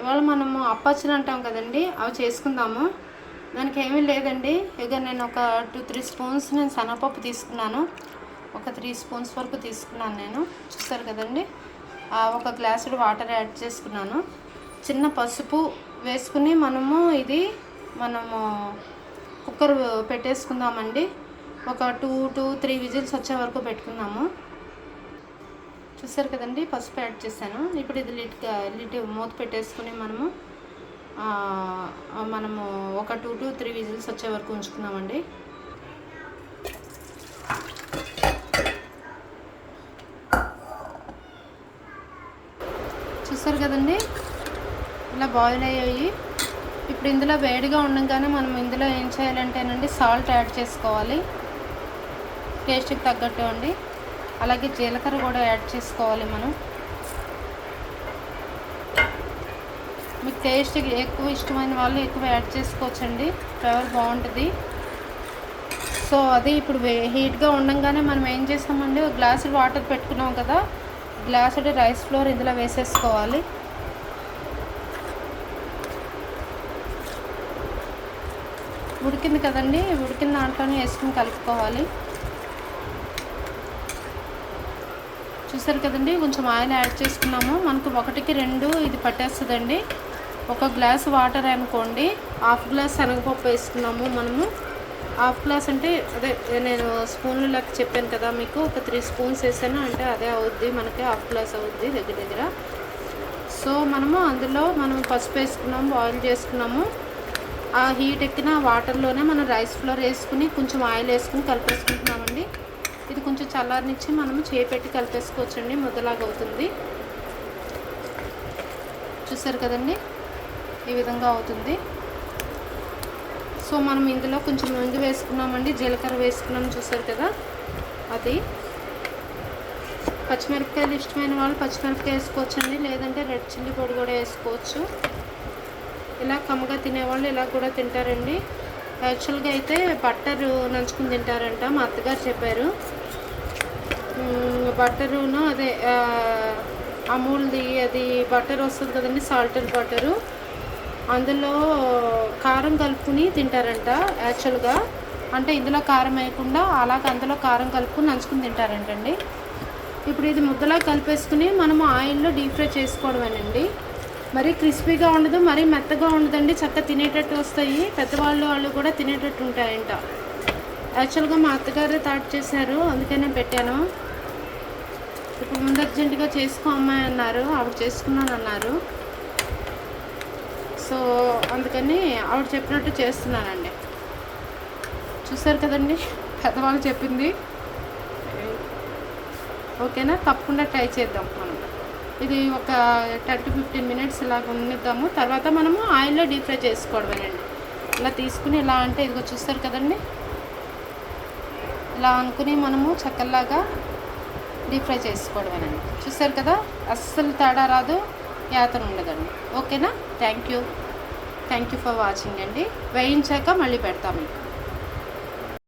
ఇవాళ మనము అప్పచ్చులు అంటాం కదండి, అవి చేసుకుందాము. దానికి ఏమీ లేదండి. ఇక నేను ఒక 2-3 స్పూన్స్ నేను శనగపప్పు తీసుకున్నాను. ఒక 3 స్పూన్స్ వరకు తీసుకున్నాను నేను. చూస్తారు కదండి. ఒక గ్లాసుడు వాటర్ యాడ్ చేసుకున్నాను. చిన్న పసుపు వేసుకుని మనము కుక్కర్ పెట్టేసుకుందామండి. ఒక 2-3 విజిల్స్ వచ్చే వరకు పెట్టుకుందాము. చూసారు కదండి, పసుపు యాడ్ చేశాను. ఇప్పుడు ఇది లిడ్ మూత పెట్టేసుకుని మనము ఒక 2-3 విజిల్స్ వచ్చే వరకు ఉంచుకుందామండి. చూసారు కదండి, ఇలా బాయిల్ అయ్యాయి. ఇప్పుడు ఇందులో వేడిగా ఉండగానే మనం ఇందులో ఏం చేయాలంటేనండి, సాల్ట్ యాడ్ చేసుకోవాలి టేస్ట్కి తగ్గట్టు అండి. అలాగే జీలకర్ర కూడా యాడ్ చేసుకోవాలి మనం. మీకు టేస్ట్ ఎక్కువ ఇష్టమైన వాళ్ళు ఎక్కువ యాడ్ చేసుకోవచ్చండి, ఫ్లేవర్ బాగుంటుంది. సో అది ఇప్పుడు హీట్గా ఉండగానే మనం ఏం చేస్తామండి, ఒక గ్లాసు వాటర్ పెట్టుకున్నాం కదా, గ్లాసుడి రైస్ ఫ్లోర్ ఇందులో వేసేసుకోవాలి. ఉడికింది కదండి, ఉడికిన దాంట్లోనే వేసుకుని కలుపుకోవాలి. చూసారు కదండి, కొంచెం ఆయిల్ యాడ్ చేసుకున్నాము. మనకు 1-2 ఇది పట్టేస్తుందండి. ఒక గ్లాస్ వాటర్ అనుకోండి, హాఫ్ గ్లాస్ శనగపప్పు వేసుకున్నాము మనము. హాఫ్ గ్లాస్ అంటే అదే నేను స్పూన్లు లెక్క చెప్పాను కదా మీకు, ఒక 3 స్పూన్స్ వేసాను అంటే అదే అవుద్ది, మనకి హాఫ్ గ్లాస్ అవుద్ది దగ్గర. సో అందులో మనం పసుపు వేసుకున్నాము, బాయిల్ చేసుకున్నాము. ఆ హీట్ ఎక్కిన వాటర్లోనే మనం రైస్ ఫ్లోర్ వేసుకుని కొంచెం ఆయిల్ వేసుకుని కలిపేసుకుంటున్నామండి. ఇది కొంచెం చల్లారనిచ్చి మనము చేపెట్టి కలిపేసుకోవచ్చండి, ముద్దలాగా అవుతుంది. చూసారు కదండి, ఈ విధంగా అవుతుంది. సో మనం ఇందులో కొంచెం ఇంగు వేసుకున్నామండి, జీలకర్ర వేసుకున్నాము. చూసారు కదా, అది పచ్చిమిరపకాయలు ఇష్టమైన వాళ్ళు పచ్చిమిరపకాయ వేసుకోవచ్చండి, లేదంటే రెడ్ చిల్లీ పొడి కూడా వేసుకోవచ్చు. ఇలా కమ్మగా తినేవాళ్ళు ఇలా కూడా తింటారండి. యాక్చువల్గా అయితే బట్టర్ నంచుకుని తింటారంట, మా అత్తగారు చెప్పారు. బట్టరును అదే అమూల్ది అది బట్టర్ వస్తుంది కదండి, సాల్టెడ్ బట్టరు, అందులో కారం కలుపుకుని తింటారంట యాక్చువల్గా. అంటే ఇందులో కారం వేయకుండా అలాగే అందులో కారం కలుపుకుని నంచుకుని తింటారంటండి. ఇప్పుడు ఇది ముద్దలా కలిపేసుకుని మనము ఆయిల్లో డీప్ ఫ్రై చేసుకోవడమేనండి. మరీ క్రిస్పీగా ఉండదు, మరీ మెత్తగా ఉండదండి, చక్కగా తినేటట్టు వస్తాయి. వాళ్ళు కూడా తినేటట్టు ఉంటాయంట. యాక్చువల్గా మా అత్తగారే థాట్ చేశారు, అందుకనే పెట్టాను. ఇప్పుడు ముందు అర్జెంటుగా చేసుకో అమ్మాయి అన్నారు, ఆవిడ చేసుకున్నాను అన్నారు. సో అందుకని ఆవిడ చెప్పినట్టు చేస్తున్నానండి. చూసారు కదండి, పెద్దవాళ్ళు చెప్పింది. ఓకేనా, తప్పకుండా ట్రై చేద్దాం మనం. ఇది ఒక 10-15 మినిట్స్ ఇలాగ ఉండిద్దాము. తర్వాత మనము ఆయిల్లో డీప్ ఫ్రై చేసుకోవడమేనండి. ఇలా తీసుకుని ఇలా అంటే ఇదిగో చూస్తారు కదండి, ఇలా అనుకుని మనము చక్కల్లాగా డీప్ ఫ్రై చేసుకోవడమేనండి. చూస్తారు కదా, అస్సలు తేడా రాదు, యాతన ఉండదండి. ఓకేనా, థ్యాంక్ యూ ఫర్ వాచింగ్ అండి. వేయించాక మళ్ళీ పెడతాము.